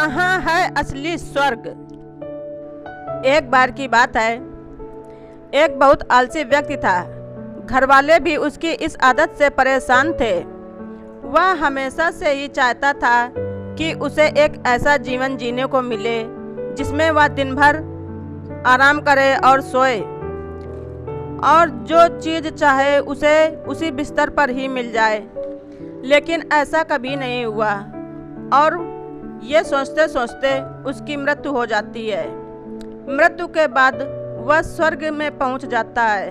कहाँ है असली स्वर्ग। एक बार की बात है, एक बहुत आलसी व्यक्ति था। घर वाले भी उसकी इस आदत से परेशान थे। वह हमेशा से ही चाहता था कि उसे एक ऐसा जीवन जीने को मिले जिसमें वह दिन भर आराम करे और सोए और जो चीज़ चाहे उसे उसी बिस्तर पर ही मिल जाए। लेकिन ऐसा कभी नहीं हुआ और ये सोचते सोचते उसकी मृत्यु हो जाती है। मृत्यु के बाद वह स्वर्ग में पहुंच जाता है,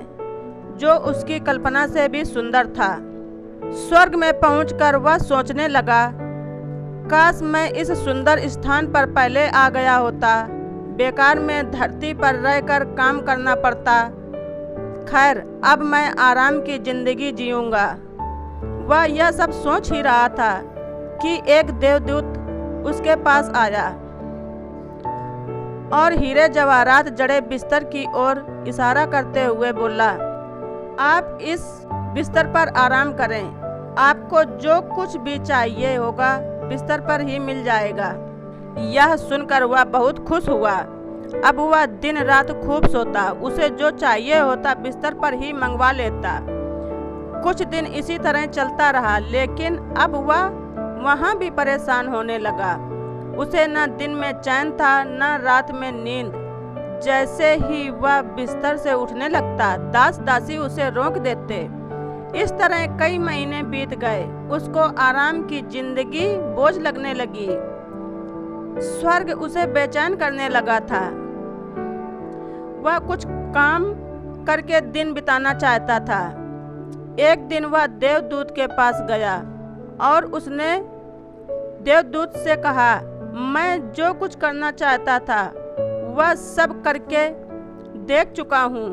जो उसकी कल्पना से भी सुंदर था। स्वर्ग में पहुंचकर वह सोचने लगा, काश मैं इस सुंदर स्थान पर पहले आ गया होता। बेकार में धरती पर रहकर काम करना पड़ता। खैर, अब मैं आराम की जिंदगी जीऊंगा। वह यह सब सोच ही रहा था कि एक देवदूत उसके पास आया और हीरे जवाहरात जड़े बिस्तर की ओर इशारा करते हुए बोला, आप इस बिस्तर पर आराम करें। आपको जो कुछ भी चाहिए होगा बिस्तर पर ही मिल जाएगा। यह सुनकर वह बहुत खुश हुआ। अब वह दिन रात खूब सोता, उसे जो चाहिए होता बिस्तर पर ही मंगवा लेता। कुछ दिन इसी तरह चलता रहा, लेकिन अब वह वहाँ भी परेशान होने लगा। उसे न दिन में चैन था न रात में नींद। जैसे ही वह बिस्तर से उठने लगता, दास दासी उसे रोक देते। इस तरह कई महीने बीत गए। उसको आराम की जिंदगी बोझ लगने लगी। स्वर्ग उसे बेचैन करने लगा था। वह कुछ काम करके दिन बिताना चाहता था। एक दिन वह देवदूत के पास गया और उसने देवदूत से कहा, मैं जो कुछ करना चाहता था वह सब करके देख चुका हूँ।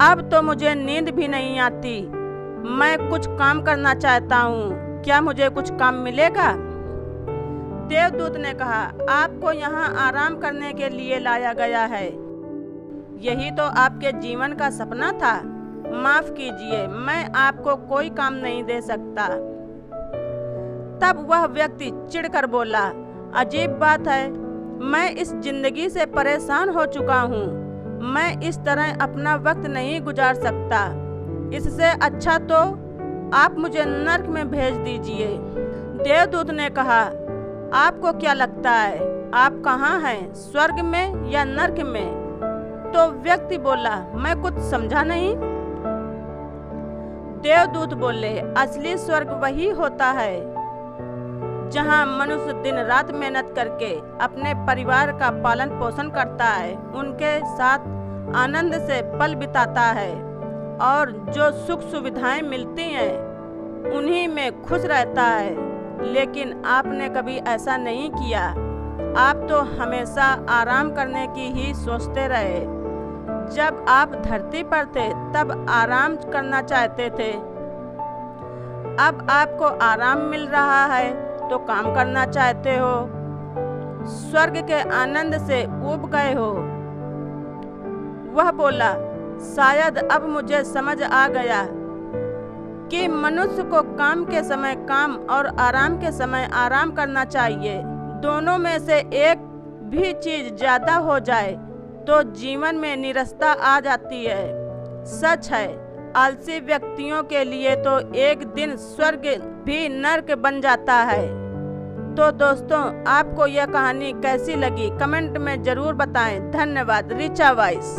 अब तो मुझे नींद भी नहीं आती। मैं कुछ काम करना चाहता हूँ, क्या मुझे कुछ काम मिलेगा? देवदूत ने कहा, आपको यहाँ आराम करने के लिए लाया गया है। यही तो आपके जीवन का सपना था। माफ कीजिए, मैं आपको कोई काम नहीं दे सकता। तब वह व्यक्ति चिढ़कर बोला, अजीब बात है, मैं इस जिंदगी से परेशान हो चुका हूँ। मैं इस तरह अपना वक्त नहीं गुजार सकता। इससे अच्छा तो आप मुझे नर्क में भेज दीजिए। देवदूत ने कहा, आपको क्या लगता है आप कहाँ हैं, स्वर्ग में या नर्क में? तो व्यक्ति बोला, मैं कुछ समझा नहीं। देवदूत बोले, असली स्वर्ग वही होता है जहाँ मनुष्य दिन रात मेहनत करके अपने परिवार का पालन पोषण करता है, उनके साथ आनंद से पल बिताता है और जो सुख सुविधाएं मिलती हैं उन्हीं में खुश रहता है। लेकिन आपने कभी ऐसा नहीं किया। आप तो हमेशा आराम करने की ही सोचते रहे। जब आप धरती पर थे तब आराम करना चाहते थे। अब आपको आराम मिल रहा है तो काम करना चाहते हो। स्वर्ग के आनंद से ऊब गए हो। वह बोला, शायद अब मुझे समझ आ गया कि मनुष्य को काम के समय काम और आराम के समय आराम करना चाहिए। दोनों में से एक भी चीज ज्यादा हो जाए तो जीवन में निराशा आ जाती है। सच है, आलसी व्यक्तियों के लिए तो एक दिन स्वर्ग भी नर्क बन जाता है। तो दोस्तों, आपको यह कहानी कैसी लगी कमेंट में जरूर बताएं। धन्यवाद। ऋचा वॉइस।